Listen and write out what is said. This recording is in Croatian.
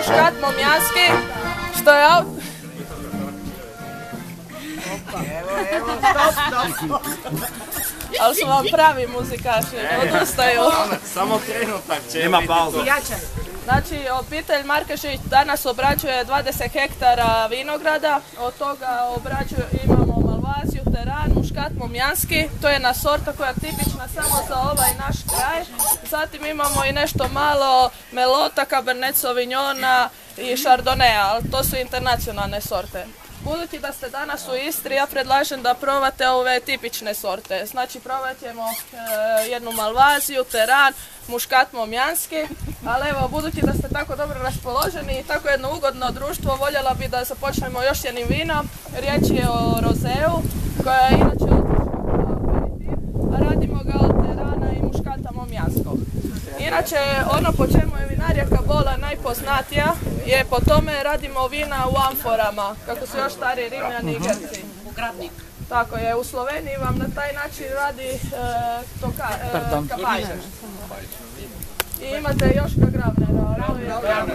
muškat momjanski, što je ali su vam pravi muzikaši, odustaju. Samo trenutak će. Nema pauze. Znači, obitelj Markešić danas obrađuje 20 hektara vinograda, od toga imamo Malvaziju, Teran, muškat momjanski, to je jedna sorta koja je tipična samo za ovaj naš kraj. Zatim imamo i nešto malo Melota, Cabernet Sauvignona i Chardonnaya, ali to su internacionalne sorte. Budući da ste danas u Istri, ja predlažem da probate ove tipične sorte. Znači, probat ćemo jednu Malvaziju, Teran, muškat momjanski, ali evo, budući da ste tako dobro raspoloženi i tako jedno ugodno društvo, voljela bi da započnemo još jednim vinom. Riječ je o rozeu, koja je inače aperitiv, a radimo ga od Terana i muškata momjanskog. Inače, ono po čemu je vinarija Kabola najpoznatija je po tome radimo vina u amforama, kako su još stari Rimljani i Grci. U Gradnik. Tako je, u Sloveniji vam na taj način radi kapajže. I imate Joška Gravnera.